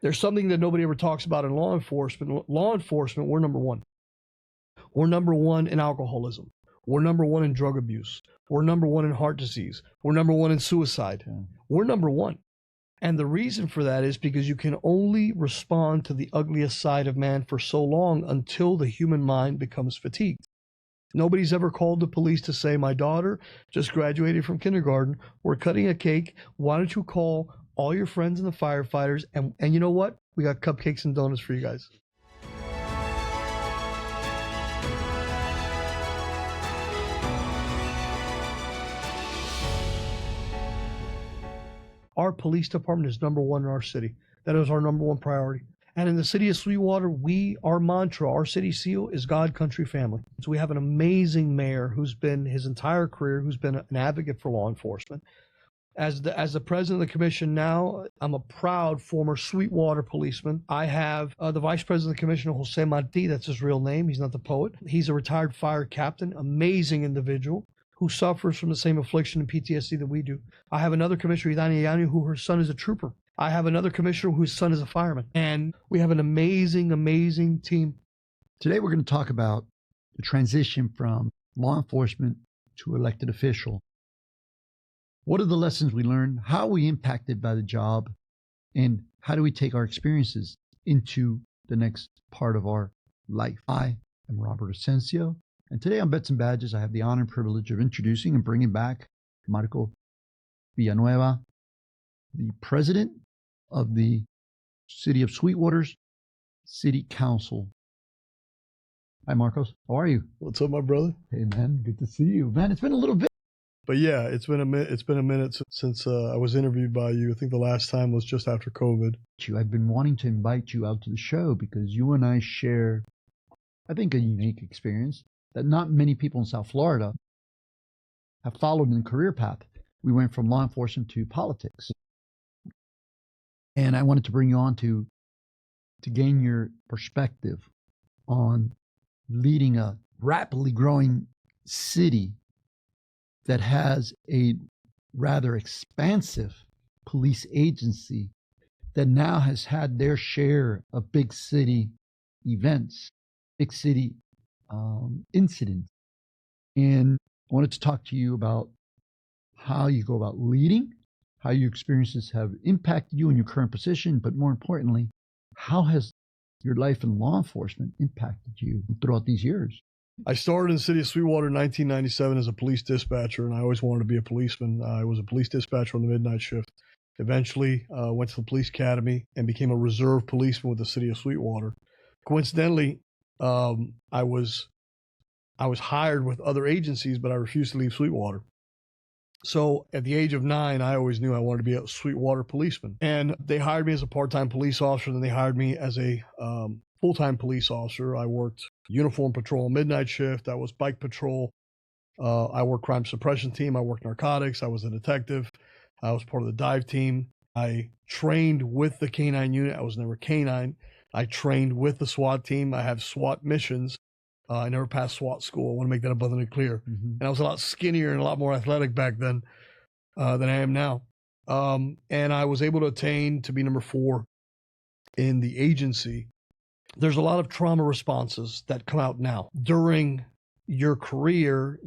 There's something that nobody ever talks about in law enforcement. Law enforcement, we're number one. We're number one in alcoholism. We're number one in drug abuse. We're number one in heart disease. We're number one in suicide. Yeah. We're number one. And the reason for that is because you can only respond to the ugliest side of man for so long until the human mind becomes fatigued. Nobody's ever called the police to say, my daughter just graduated from kindergarten. We're cutting a cake. Why don't you call all your friends and the firefighters? And you know what? We got cupcakes and donuts for you guys. Our police department is number one in our city. That is our number one priority. And in the city of Sweetwater, our mantra, our city seal is God, country, family. So we have an amazing mayor who's been his entire career, who's been an advocate for law enforcement. As the president of the commission now, I'm a proud former Sweetwater policeman. I have the vice president of the commission, Jose Marti, that's his real name. He's not the poet. He's a retired fire captain, amazing individual who suffers from the same affliction and PTSD that we do. I have another commissioner, Idani Yanni, who her son is a trooper. I have another commissioner whose son is a fireman. And we have an amazing, amazing team. Today we're going to talk about the transition from law enforcement to elected official. What are the lessons we learned? How are we impacted by the job? And how do we take our experiences into the next part of our life? I am Robert Asencio. And today on Bets and Badges, I have the honor and privilege of introducing and bringing back Marcos Villanueva, the president of the City of Sweetwater's City Council. Hi, Marcos. How are you? What's up, my brother? Hey, man. Good to see you. Man, it's been a little bit. But yeah, it's been a minute since I was interviewed by you. I think the last time was just after COVID. I've been wanting to invite you out to the show because you and I share, I think, a unique experience that not many people in South Florida have followed in the career path. We went from law enforcement to politics. And I wanted to bring you on to gain your perspective on leading a rapidly growing city that has a rather expansive police agency that now has had their share of big city events, big city incidents. And I wanted to talk to you about how you go about leading, how your experiences have impacted you in your current position, but more importantly, how has your life in law enforcement impacted you throughout these years? I started in the city of Sweetwater in 1997 as a police dispatcher, and I always wanted to be a policeman. I was a police dispatcher on the midnight shift. Eventually, went to the police academy and became a reserve policeman with the city of Sweetwater. Coincidentally, I was hired with other agencies, but I refused to leave Sweetwater. So at the age of 9, I always knew I wanted to be a Sweetwater policeman. And they hired me as a part-time police officer, and then they hired me as a full-time police officer. I worked uniform patrol, midnight shift. I was bike patrol. I worked crime suppression team. I worked narcotics. I was a detective. I was part of the dive team. I trained with the canine unit. I was never canine. I trained with the SWAT team. I have SWAT missions. I never passed SWAT school. I want to make that abundantly clear. Mm-hmm. And I was a lot skinnier and a lot more athletic back then than I am now. And I was able to attain to be number 4 in the agency. There's a lot of trauma responses that come out now. During your career,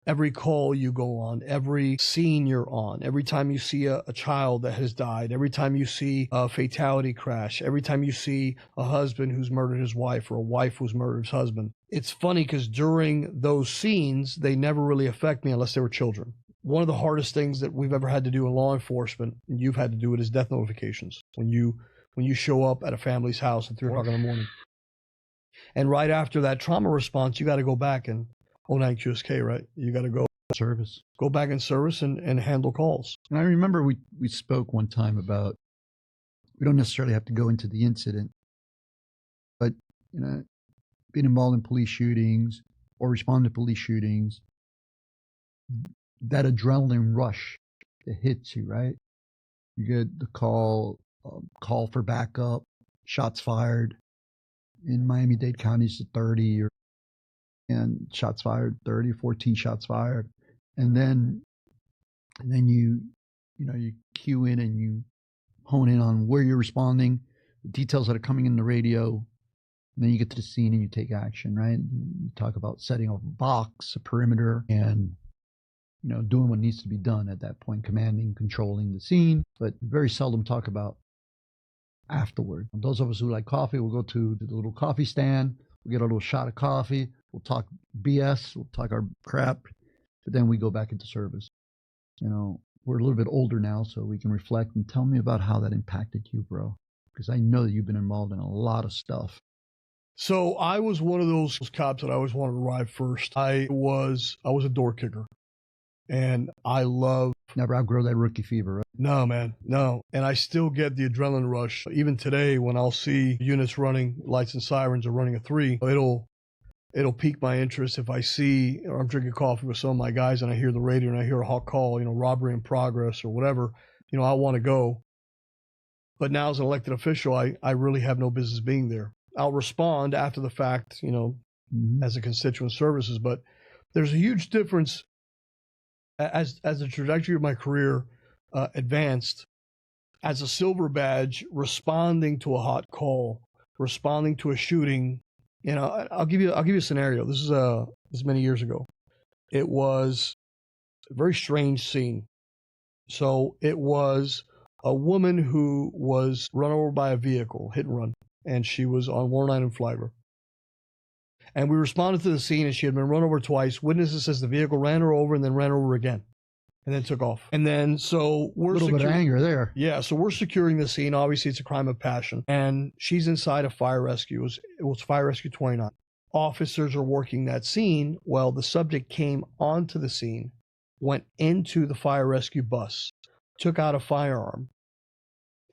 every call you go on, every scene you're on, every time you see a child that has died, every time you see a fatality crash, every time you see a husband who's murdered his wife or a wife who's murdered his husband. It's funny because during those scenes, they never really affect me unless they were children. One of the hardest things that we've ever had to do in law enforcement, and you've had to do it, is death notifications. When you show up at a family's house at 3 o'clock in the morning. And right after that trauma response, you got to go back and 09 QSK, right? You got to go service. Go back in service and handle calls. And I remember we spoke one time about, we don't necessarily have to go into the incident, but being involved in police shootings or responding to police shootings, that adrenaline rush that hits you, right? You get the call for backup, shots fired. In Miami-Dade County, it's 30, and shots fired, 30, 14 shots fired. And then you cue in and you hone in on where you're responding, the details that are coming in the radio, and then you get to the scene and you take action, right? You talk about setting up a box, a perimeter, and doing what needs to be done at that point, commanding, controlling the scene, but very seldom talk about afterward. And those of us who like coffee, we'll go to the little coffee stand, we'll get a little shot of coffee, we'll talk BS, we'll talk our crap, but then we go back into service. We're a little bit older now, so we can reflect. And tell me about how that impacted you, bro, because I know that you've been involved in a lot of stuff. So I was one of those cops that I always wanted to arrive first. I was a door kicker, and I love. Never outgrow that rookie fever, right? No, man, no. And I still get the adrenaline rush. Even today, when I'll see units running lights and sirens or running a 3, it'll pique my interest if I see, or I'm drinking coffee with some of my guys and I hear the radio and I hear a hot call, robbery in progress or whatever, I want to go. But now as an elected official, I really have no business being there. I'll respond after the fact, as a constituent services, but there's a huge difference as the trajectory of my career advanced. As a silver badge, responding to a hot call, responding to a shooting. I'll give you a scenario. This is many years ago. It was a very strange scene. So it was a woman who was run over by a vehicle, hit and run, and she was on Warren Island flyover. And we responded to the scene, and she had been run over twice. Witnesses says the vehicle ran her over and then ran over again, and then took off. And then so we're a little bit of anger there. Yeah, so we're securing the scene. Obviously, it's a crime of passion, and she's inside a fire rescue. It was Fire Rescue 29. Officers are working that scene. Well, the subject came onto the scene, went into the fire rescue bus, took out a firearm,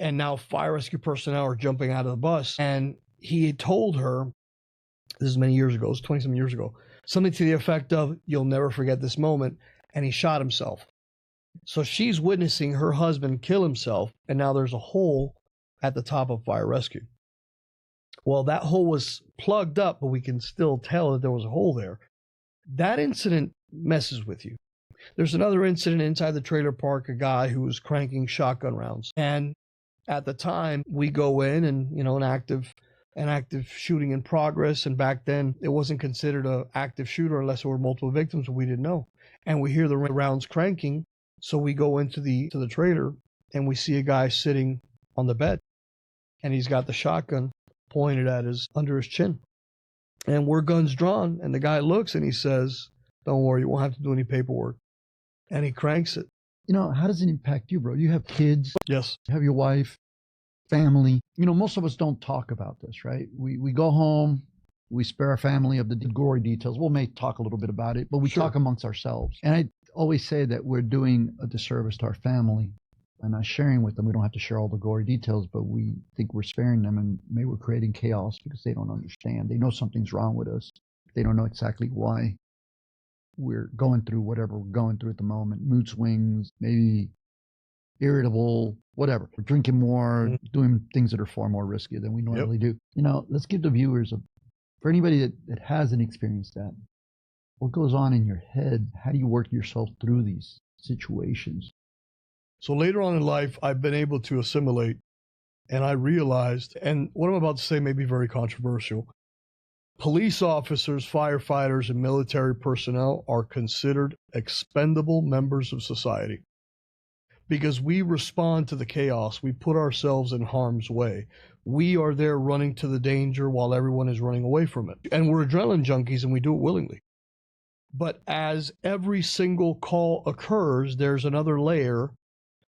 and now fire rescue personnel are jumping out of the bus. And he had told her, this is many years ago, it was 20-some years ago, something to the effect of, "You'll never forget this moment," and he shot himself. So she's witnessing her husband kill himself, and now there's a hole at the top of fire rescue. Well, that hole was plugged up, but we can still tell that there was a hole there. That incident messes with you. There's another incident inside the trailer park, a guy who was cranking shotgun rounds. And at the time, we go in and, an active shooting in progress. And back then, it wasn't considered an active shooter unless there were multiple victims, we didn't know. And we hear the rounds cranking. So we go into the trailer and we see a guy sitting on the bed, and he's got the shotgun pointed at under his chin. And we're guns drawn, and the guy looks and he says, "Don't worry, you won't have to do any paperwork." And he cranks it. How does it impact you, bro? You have kids. Yes. You have your wife, family. Most of us don't talk about this, right? We go home, we spare our family of the gory details. We may talk a little bit about it, but we talk amongst ourselves. And I always say that we're doing a disservice to our family and not sharing with them. We don't have to share all the gory details, but we think we're sparing them, and maybe we're creating chaos because they don't understand. They know something's wrong with us. They don't know exactly why we're going through whatever we're going through at the moment. Mood swings, maybe irritable, whatever. We're drinking more, doing things that are far more risky than we normally do. Let's give the viewers, for anybody that hasn't experienced that, what goes on in your head? How do you work yourself through these situations? So later on in life, I've been able to assimilate, and I realized, and what I'm about to say may be very controversial, police officers, firefighters, and military personnel are considered expendable members of society because we respond to the chaos. We put ourselves in harm's way. We are there running to the danger while everyone is running away from it. And we're adrenaline junkies, and we do it willingly. But as every single call occurs, there's another layer,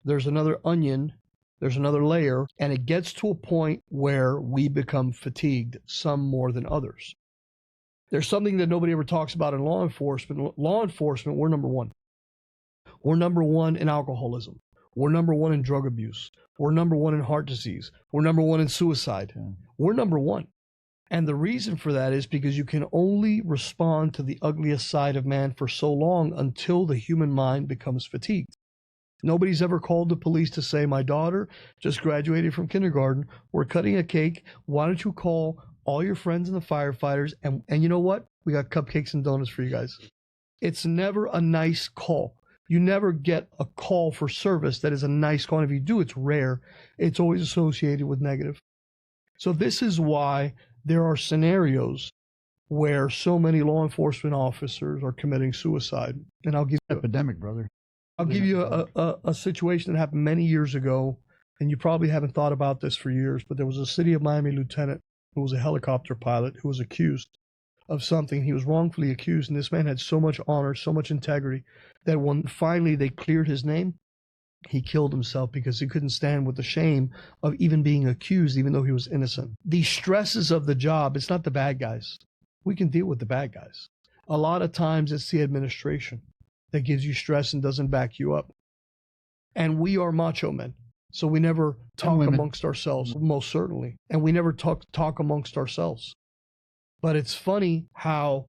there's another onion, there's another layer, and it gets to a point where we become fatigued, some more than others. There's something that nobody ever talks about in law enforcement. Law enforcement, we're number one. We're number one in alcoholism. We're number one in drug abuse. We're number one in heart disease. We're number one in suicide. We're number one. And the reason for that is because you can only respond to the ugliest side of man for so long until the human mind becomes fatigued. Nobody's ever called the police to say, "My daughter just graduated from kindergarten. We're cutting a cake. Why don't you call all your friends and the firefighters? And you know what? We got cupcakes and donuts for you guys." It's never a nice call You never get a call for service that is a nice call. And if you do, it's rare. It's always associated with negative. So this is why there are scenarios where so many law enforcement officers are committing suicide. And I'll give you epidemic, brother. I'll give you a situation that happened many years ago, and you probably haven't thought about this for years, but there was a City of Miami lieutenant who was a helicopter pilot who was accused of something. He was wrongfully accused, and this man had so much honor, so much integrity, that when finally they cleared his name, he killed himself because he couldn't stand with the shame of even being accused, even though he was innocent. The stresses of the job, it's not the bad guys. We can deal with the bad guys. A lot of times it's the administration that gives you stress and doesn't back you up. And we are macho men, so we never talk amongst ourselves, most certainly. And we never talk amongst ourselves. But it's funny how,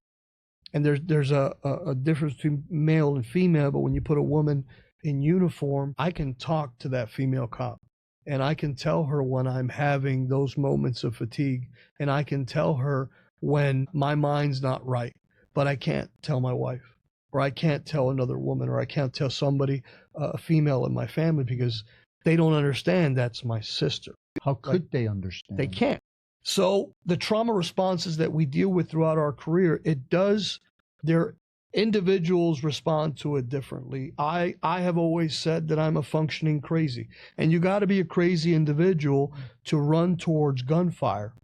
and there's a difference between male and female, but when you put a woman in uniform, I can talk to that female cop. And I can tell her when I'm having those moments of fatigue. And I can tell her when my mind's not right. But I can't tell my wife. Or I can't tell another woman, or I can't tell somebody, a female in my family, because they don't understand that's my sister. How could they understand? They can't. So the trauma responses that we deal with throughout our career, their individuals respond to it differently. I have always said that I'm a functioning crazy, and you got to be a crazy individual to run towards gunfire.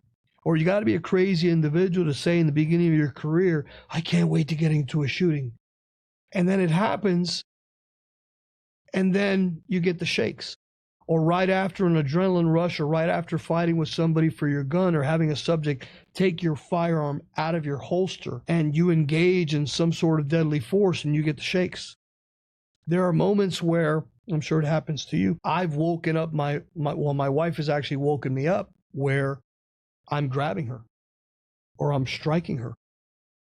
Or you got to be a crazy individual to say in the beginning of your career, I can't wait to get into a shooting. And then it happens, and then you get the shakes. Or right after an adrenaline rush, or right after fighting with somebody for your gun, or having a subject take your firearm out of your holster, and you engage in some sort of deadly force, and you get the shakes. There are moments where, I'm sure it happens to you, I've woken up my wife has actually woken me up, where I'm grabbing her, or I'm striking her,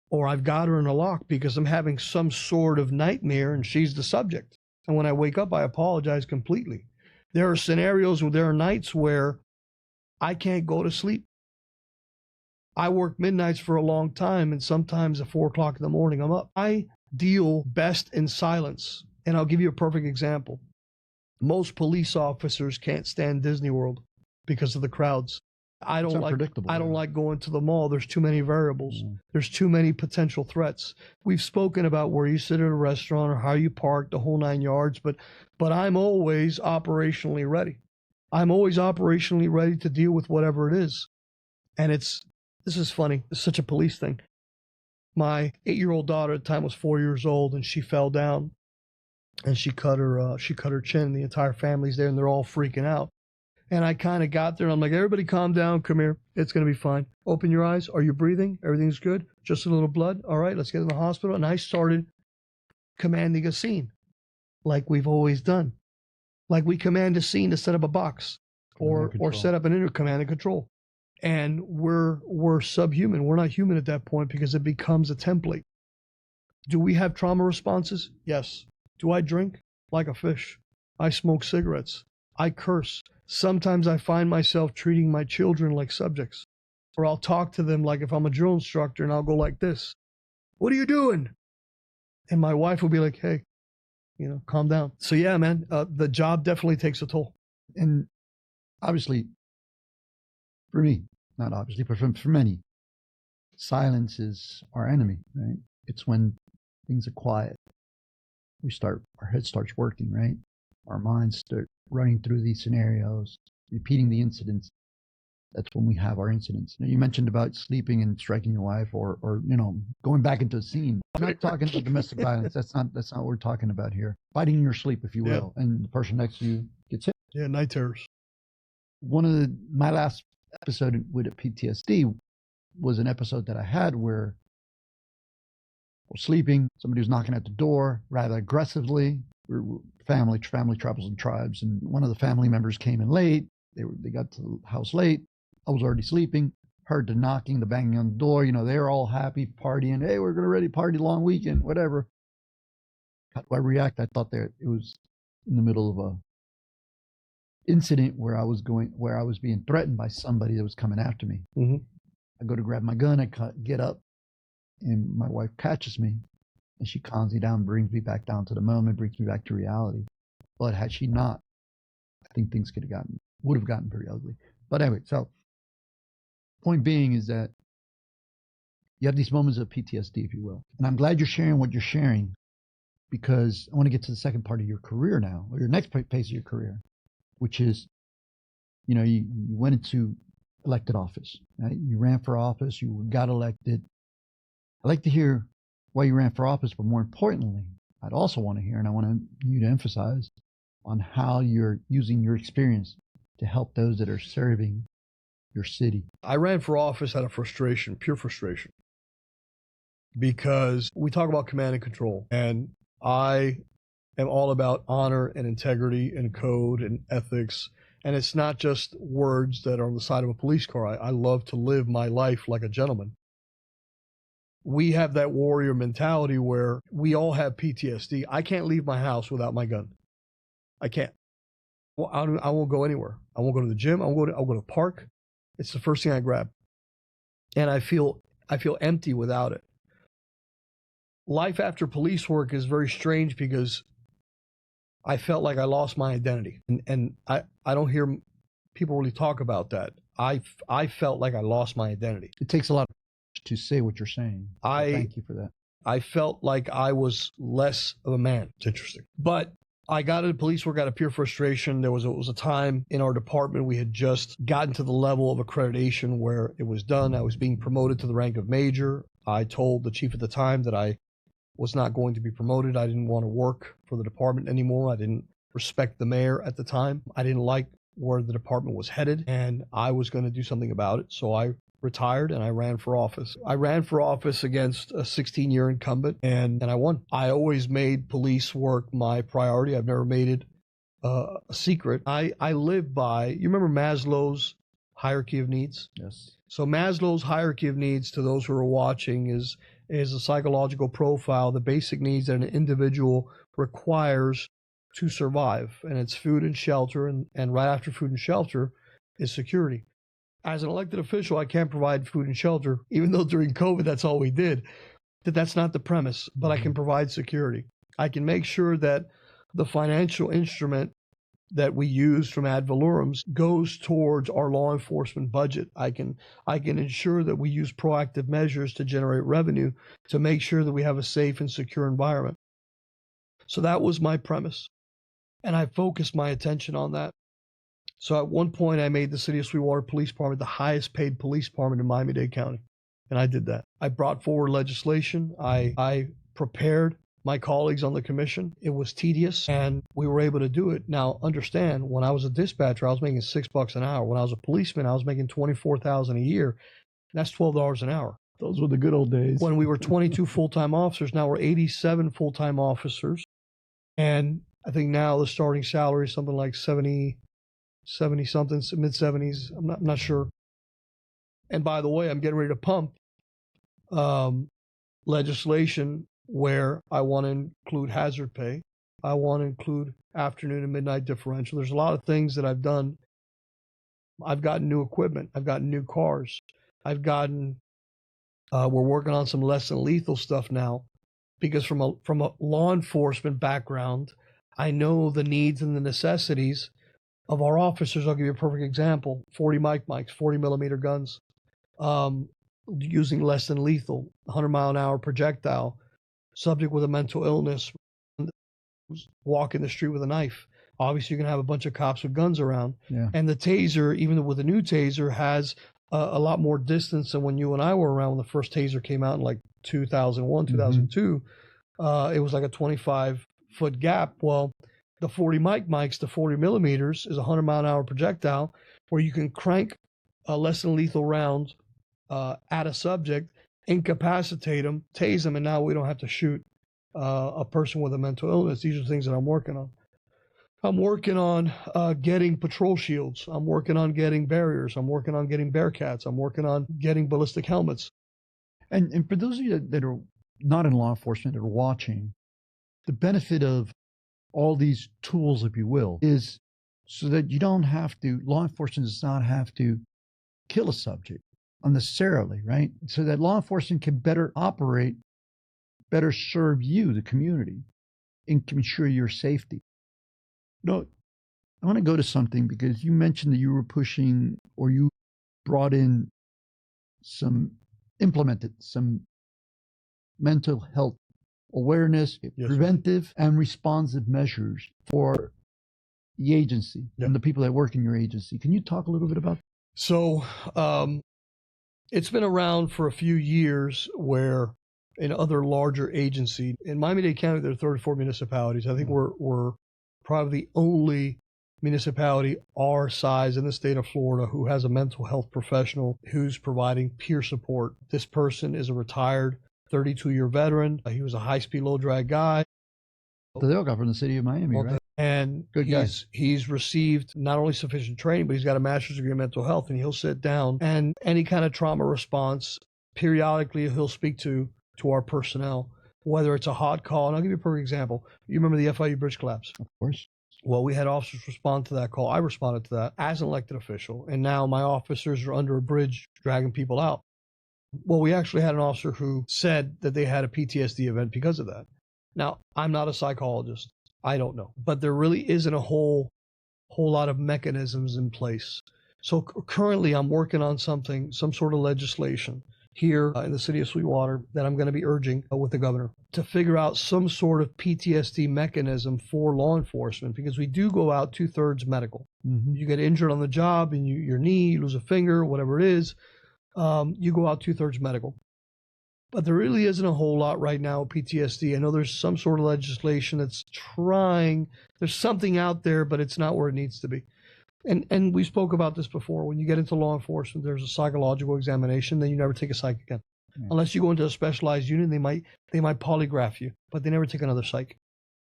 or I've got her in a lock because I'm having some sort of nightmare and she's the subject. And when I wake up, I apologize completely. There are scenarios where there are nights where I can't go to sleep. I work midnights for a long time, and sometimes at 4 o'clock in the morning, I'm up. I deal best in silence. And I'll give you a perfect example. Most police officers can't stand Disney World because of the crowds. I don't like going to the mall. There's too many variables. There's too many potential threats. We've spoken about where you sit at a restaurant or how you park, the whole 9 yards, but I'm always operationally ready. I'm always operationally ready to deal with whatever it is. And this is funny. It's such a police thing. My 8-year-old daughter at the time was 4 years old, and she fell down and she cut her chin. The entire family's there and they're all freaking out. And I kind of got there and I'm like, everybody calm down. Come here. It's going to be fine. Open your eyes. Are you breathing? Everything's good. Just a little blood. All right, let's get in the hospital. And I started commanding a scene like we've always done. Like we command a scene to set up a box or set up an command and control. And we're subhuman. We're not human at that point because it becomes a template. Do we have trauma responses? Yes. Do I drink? Like a fish. I smoke cigarettes. I curse. Sometimes I find myself treating my children like subjects. Or I'll talk to them like if I'm a drill instructor and I'll go like this. What are you doing? And my wife will be like, hey, calm down. So yeah, man, the job definitely takes a toll. And obviously, for me, not obviously, but for many, silence is our enemy, right? It's when things are quiet. Our head starts working, right? Our minds start running through these scenarios, repeating the incidents. That's when we have our incidents. Now, you mentioned about sleeping and striking your wife or going back into a scene. I'm not talking about domestic violence. That's not what we're talking about here. Fighting in your sleep, if you will, and the person next to you gets hit. Yeah, night terrors. My last episode with a PTSD was an episode that I had where I was sleeping. Somebody was knocking at the door rather aggressively. We're family travels and tribes, and one of the family members came in late. They got to the house late. I was already sleeping. Heard the knocking, the banging on the door. They were all happy, partying. Hey, we're gonna ready party long weekend, whatever. How do I react? I thought it was in the middle of a incident where I was being threatened by somebody that was coming after me. Mm-hmm. I go to grab my gun. I get up, and my wife catches me. and she calms me down, brings me back down to the moment, brings me back to reality. But had she not, I think things would have gotten very ugly. But anyway, so point being is that you have these moments of PTSD, if you will. And I'm glad you're sharing what you're sharing, because I want to get to the second part of your career now, or your next phase of your career, which is, you went into elected office, right? You ran for office, you got elected. I'd like to hear why you ran for office, but more importantly, I'd also want to hear, and I want you to emphasize on how you're using your experience to help those that are serving your city. I ran for office out of frustration, pure frustration, because we talk about command and control, and I am all about honor and integrity and code and ethics. And it's not just words that are on the side of a police car. I love to live my life like a gentleman. We have that warrior mentality where we all have PTSD. I can't leave my house without my gun. I can't. Well, I won't go anywhere. I won't go to the gym. I'll go to the park. It's the first thing I grab. And I feel empty without it. Life after police work is very strange because I felt like I lost my identity. And I don't hear people really talk about that. I felt like I lost my identity. It takes a lot to say what you're saying. Thank you for that. I felt like I was less of a man. It's interesting. But I got into police work out of pure frustration. It was a time in our department we had just gotten to the level of accreditation where it was done. I was being promoted to the rank of major. I told the chief at the time that I was not going to be promoted. I didn't want to work for the department anymore. I didn't respect the mayor at the time. I didn't like where the department was headed, and I was going to do something about it. So I retired and I ran for office. I ran for office against a 16-year incumbent, and I won. I always made police work my priority. I've never made it a secret. I live by, you remember Maslow's hierarchy of needs? Yes. So Maslow's hierarchy of needs, to those who are watching, is a psychological profile, the basic needs that an individual requires to survive. And it's food and shelter, and right after food and shelter is security. As an elected official, I can't provide food and shelter, even though during COVID, that's all we did. That's not the premise, but I can provide security. I can make sure that the financial instrument that we use from ad valorem goes towards our law enforcement budget. I can ensure that we use proactive measures to generate revenue to make sure that we have a safe and secure environment. So that was my premise. And I focused my attention on that. So at one point I made the City of Sweetwater Police Department the highest paid police department in Miami-Dade County. And I did that. I brought forward legislation. I prepared my colleagues on the commission. It was tedious, and we were able to do it. Now, understand, when I was a dispatcher, I was making $6 an hour. When I was a policeman, I was making $24,000 a year. That's $12 an hour. Those were the good old days. When we were 22 full-time officers, now we're 87 full-time officers. And I think now the starting salary is something like 70 something, mid-70s. I'm not sure. And by the way, I'm getting ready to pump legislation where I want to include hazard pay. I want to include afternoon and midnight differential. There's a lot of things that I've done. I've gotten new equipment. I've gotten new cars. We're working on some less than lethal stuff now, because from a law enforcement background, I know the needs and the necessities of our officers. I'll give you a perfect example. 40 mics, 40 millimeter guns, using less than lethal, 100 mile an hour projectile, subject with a mental illness, walking the street with a knife. Obviously, you're going to have a bunch of cops with guns around. Yeah. And the taser, even with the new taser, has a lot more distance than when you and I were around when the first taser came out in like 2001, 2002. It was like a 25-foot gap. Well, the 40 mics, the 40 millimeters, is a 100 mile an hour projectile where you can crank a less than lethal round at a subject, incapacitate them, tase them, and now we don't have to shoot a person with a mental illness. These are things that I'm working on. I'm working on getting patrol shields. I'm working on getting barriers. I'm working on getting Bearcats. I'm working on getting ballistic helmets. And for those of you that are not in law enforcement that are watching, the benefit of all these tools, if you will, is so that you don't have to, law enforcement does not have to kill a subject unnecessarily, right? So that law enforcement can better operate better serve you, the community, and ensure your safety. I want to go to something because you mentioned that you were pushing, or you brought in implemented some mental health awareness, Yes, preventive and responsive measures for the agency and the people that work in your agency. Can you talk a little bit about that? So it's been around for a few years where in other larger agencies, in Miami-Dade County, there are 34 municipalities. I think we're probably the only municipality our size in the state of Florida who has a mental health professional who's providing peer support. This person is a retired 32-year veteran. He was a high-speed, low-drag guy. The guy from the city of Miami, right? And he's received not only sufficient training, but he's got a master's degree in mental health, and he'll sit down and any kind of trauma response, periodically he'll speak to our personnel, whether it's a hot call. And I'll give you a perfect example. You remember the FIU bridge collapse? Of course. Well, we had officers respond to that call. I responded to that as an elected official, and now my officers are under a bridge dragging people out. Well, we actually had an officer who said that they had a PTSD event because of that. Now, I'm not a psychologist. I don't know. But there really isn't a whole lot of mechanisms in place. So currently I'm working on some sort of legislation here in the city of Sweetwater that I'm going to be urging with the governor to figure out some sort of PTSD mechanism for law enforcement, because we do go out 2/3 medical. Mm-hmm. You get injured on the job and your knee, you lose a finger, whatever it is, you go out 2/3 medical. But there really isn't a whole lot right now with PTSD. I know there's some sort of legislation that's trying, there's something out there, but it's not where it needs to be. And we spoke about this before. When you get into law enforcement, there's a psychological examination, then you never take a psych again. Yeah. Unless you go into a specialized unit, they might polygraph you, but they never take another psych.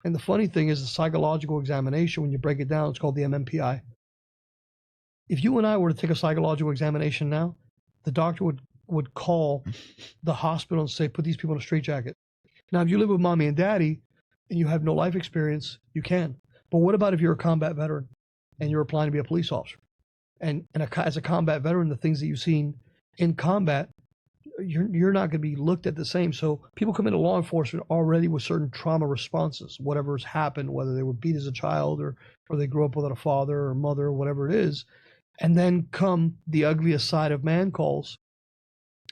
And the funny thing is the psychological examination, when you break it down, it's called the MMPI. If you and I were to take a psychological examination now, the doctor would call the hospital and say, put these people in a straitjacket. Now, if you live with mommy and daddy and you have no life experience, you can. But what about if you're a combat veteran and you're applying to be a police officer? And as a combat veteran, the things that you've seen in combat, you're not going to be looked at the same. So people come into law enforcement already with certain trauma responses, whatever has happened, whether they were beat as a child or they grew up without a father or mother or whatever it is. And then come the ugliest side of man calls.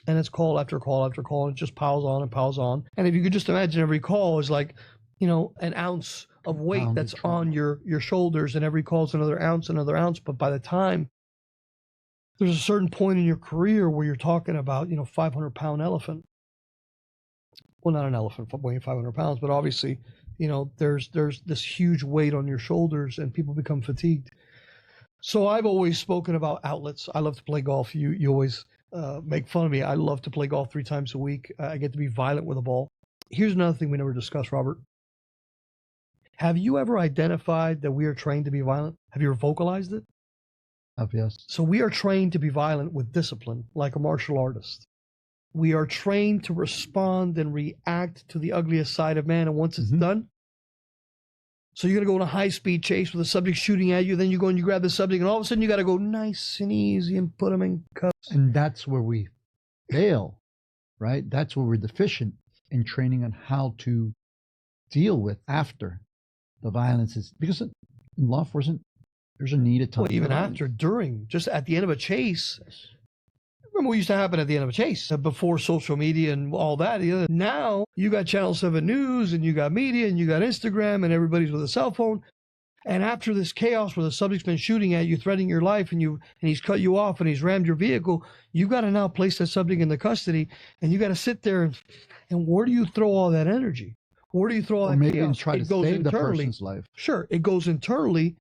And it's call after call after call, and it just piles on and piles on. And if you could just imagine, every call is like, an ounce of weight that's on your shoulders, and every call is another ounce. But by the time there's a certain point in your career where you're talking about, 500-pound elephant. Well, not an elephant weighing 500 pounds, but obviously, there's this huge weight on your shoulders, and people become fatigued. So I've always spoken about outlets. I love to play golf. You always make fun of me. I love to play golf 3 times a week. I get to be violent with a ball. Here's another thing we never discussed, Robert. Have you ever identified that we are trained to be violent? Have you ever vocalized it? Yes. So we are trained to be violent with discipline, like a martial artist. We are trained to respond and react to the ugliest side of man, and once it's done, so you're going to go on a high-speed chase with a subject shooting at you, then you go and you grab the subject, and all of a sudden you got to go nice and easy and put them in cuffs. And that's where we fail, right? That's where we're deficient in training on how to deal with after the violence is, because in law enforcement, there's a need at times. Well, even after, during, just at the end of a chase. Yes. Remember what used to happen at the end of a chase before social media and all that. Now you got Channel 7 News and you got media and you got Instagram and everybody's with a cell phone. And after this chaos where the subject's been shooting at you, threatening your life, and he's cut you off and he's rammed your vehicle, you got to now place that subject into custody, and you got to sit there and where do you throw all that energy? Where do you throw all that maybe chaos? Try to save the person's life. Sure, it goes internally.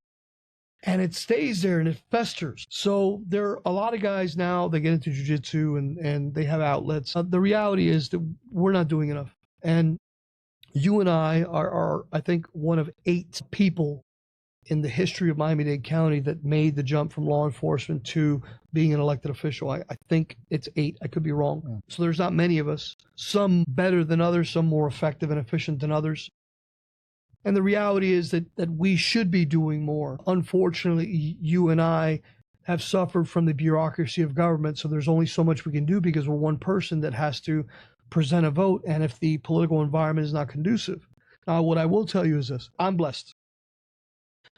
And it stays there and it festers. So there are a lot of guys now that get into jiu-jitsu and they have outlets. The reality is that we're not doing enough. And you and I are, I think, one of 8 people in the history of Miami-Dade County that made the jump from law enforcement to being an elected official. I think it's 8. I could be wrong. Yeah. So there's not many of us. Some better than others, some more effective and efficient than others. And the reality is that we should be doing more. Unfortunately, you and I have suffered from the bureaucracy of government, so there's only so much we can do because we're one person that has to present a vote and if the political environment is not conducive. Now, what I will tell you is this. I'm blessed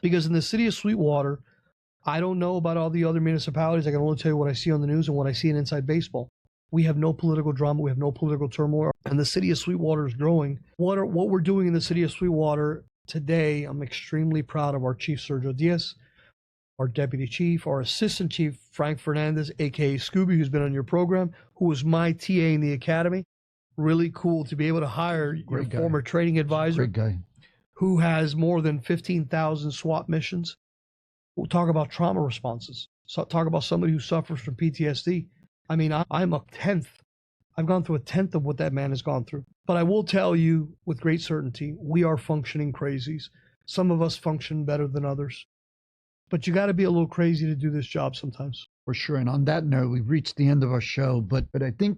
because in the city of Sweetwater, I don't know about all the other municipalities. I can only tell you what I see on the news and what I see in Inside Baseball. We have no political drama. We have no political turmoil. And the city of Sweetwater is growing. What we're doing in the city of Sweetwater today, I'm extremely proud of our Chief Sergio Diaz, our Deputy Chief, our Assistant Chief, Frank Fernandez, a.k.a. Scooby, who's been on your program, who was my TA in the academy. Really cool to be able to hire your former training advisor, who has more than 15,000 SWAT missions. We'll talk about trauma responses. So talk about somebody who suffers from PTSD. I mean, I'm a 10th. I've gone through a 10th of what that man has gone through. But I will tell you with great certainty, we are functioning crazies. Some of us function better than others. But you got to be a little crazy to do this job sometimes. For sure. And on that note, we've reached the end of our show, but I think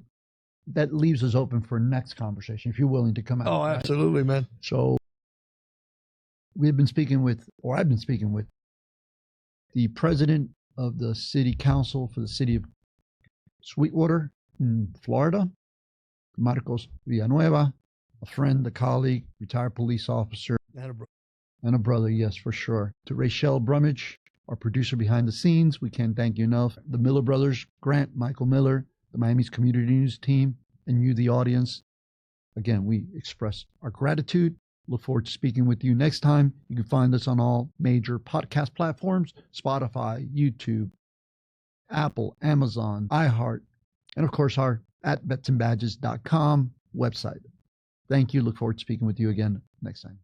that leaves us open for next conversation, if you're willing to come out. Oh, absolutely, right? Man. So I've been speaking with the president of the city council for the city of Sweetwater in Florida, Marcos Villanueva, a friend, a colleague, retired police officer, and a brother, yes, for sure. To Rachel Brummage, our producer behind the scenes, we can't thank you enough. The Miller brothers, Grant, Michael Miller, the Miami's Community News team, and you, the audience. Again, we express our gratitude. Look forward to speaking with you next time. You can find us on all major podcast platforms, Spotify, YouTube, Apple, Amazon, iHeart, and of course our @betsandbadges.com website. Thank you. Look forward to speaking with you again next time.